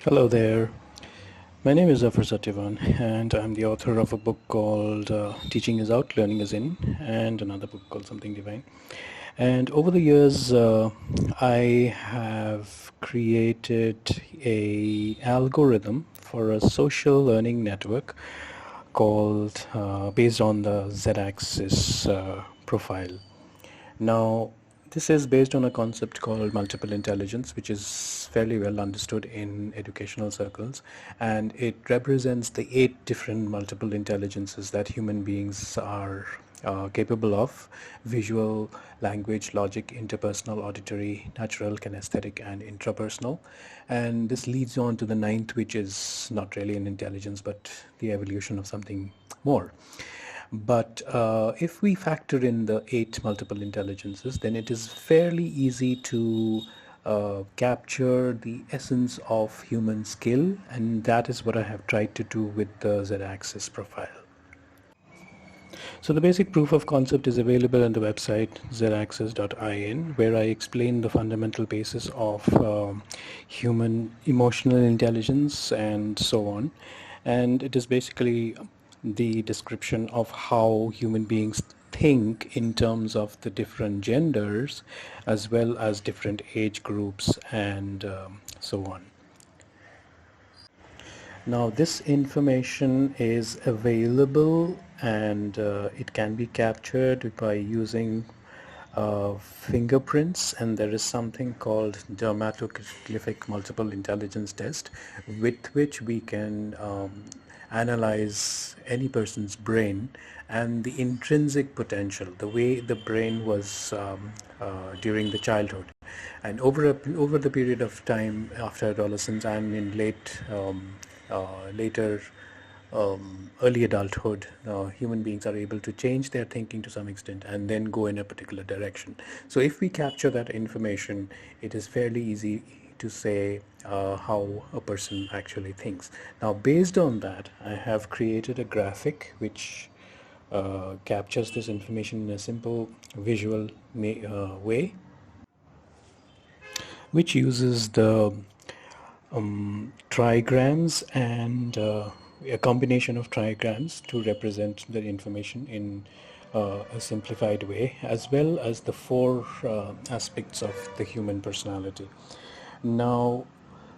Hello there. My name is Zafar Satyavan, and I'm the author of a book called Teaching is Out, Learning is In, and another book called Something Divine. And over the years, I have created a algorithm for a social learning network called based on the ZedAxis profile. Now, this is based on a concept called multiple intelligence, which is fairly well understood in educational circles, and it represents the 8 different multiple intelligences that human beings are capable of: visual, language, logic, interpersonal, auditory, natural, kinesthetic, and intrapersonal. And this leads on to the ninth, which is not really an intelligence, but the evolution of something more. But if we factor in the 8 multiple intelligences, then it is fairly easy to capture the essence of human skill, and that is what I have tried to do with the Z-axis profile. So the basic proof of concept is available on the website zedaxis.in, where I explain the fundamental basis of human emotional intelligence and so on. And it is basically the description of how human beings think in terms of the different genders as well as different age groups and so on. Now this information is available and it can be captured by using fingerprints, and there is something called dermatoglyphic multiple intelligence test with which we can analyze any person's brain and the intrinsic potential, the way the brain was during the childhood. And over the period of time after adolescence and in later early adulthood, human beings are able to change their thinking to some extent and then go in a particular direction. So if we capture that information, it is fairly easy to say how a person actually thinks. Now, based on that, I have created a graphic which captures this information in a simple visual way, which uses the trigrams and a combination of trigrams to represent the information in a simplified way, as well as the 4 aspects of the human personality. Now,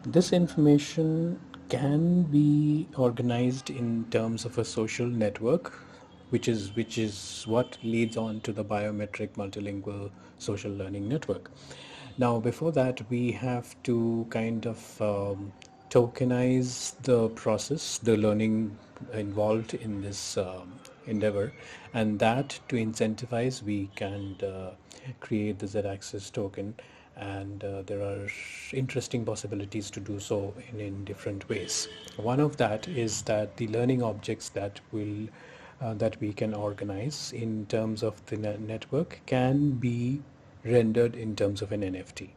this information can be organized in terms of a social network, which is what leads on to the biometric multilingual social learning network. Now, before that, we have to kind of tokenize the process, the learning involved in this endeavor, and that to incentivize, we can create the Z-axis token, and there are interesting possibilities to do so in different ways. One of that is that the learning objects that we can organize in terms of the network can be rendered in terms of an NFT.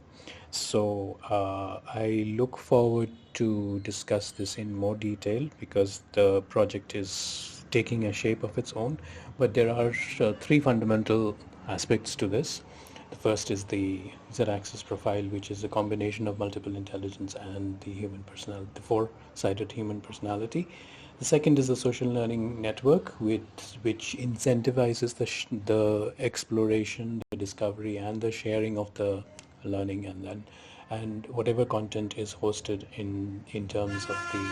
So I look forward to discuss this in more detail because the project is taking a shape of its own. But there are 3 fundamental aspects to this. The first is the Z-axis profile, which is a combination of multiple intelligence and the human personality, the 4-sided human personality. The second is the social learning network, which incentivizes the exploration, the discovery, and the sharing of the learning, and whatever content is hosted in terms of the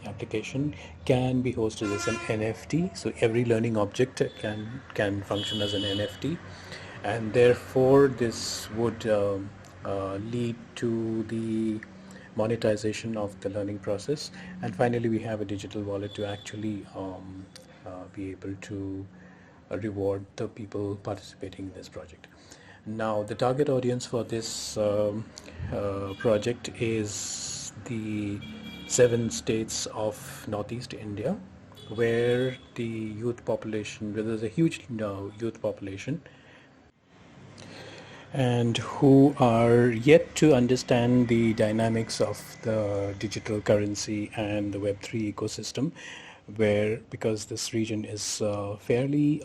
application can be hosted as an NFT. So every learning object can function as an NFT, and therefore this would lead to the monetization of the learning process. And finally, we have a digital wallet to actually be able to reward the people participating in this project. Now, the target audience for this project is the 7 states of Northeast India, where where there's a huge youth population, and who are yet to understand the dynamics of the digital currency and the Web3 ecosystem, where because this region is fairly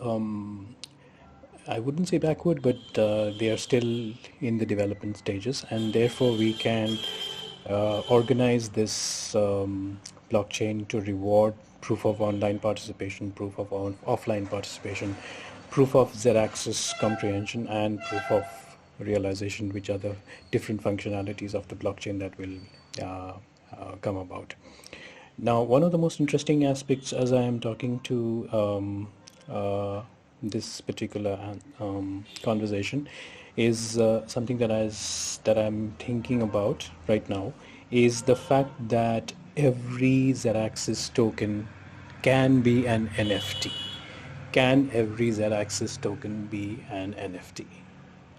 I wouldn't say backward, but they are still in the development stages, and therefore we can organize this blockchain to reward proof of online participation, proof of offline participation, proof of Z-axis comprehension, and proof of realization, which are the different functionalities of the blockchain that will come about. Now, one of the most interesting aspects as I am talking to this particular conversation is something that I'm thinking about right now, is the fact that every ZedAxis token can be an NFT. Can every ZedAxis token be an NFT?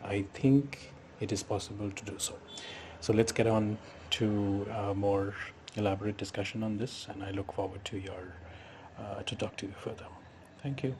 I think it is possible to do so. So let's get on to a more elaborate discussion on this, and I look forward to to talk to you further. Thank you.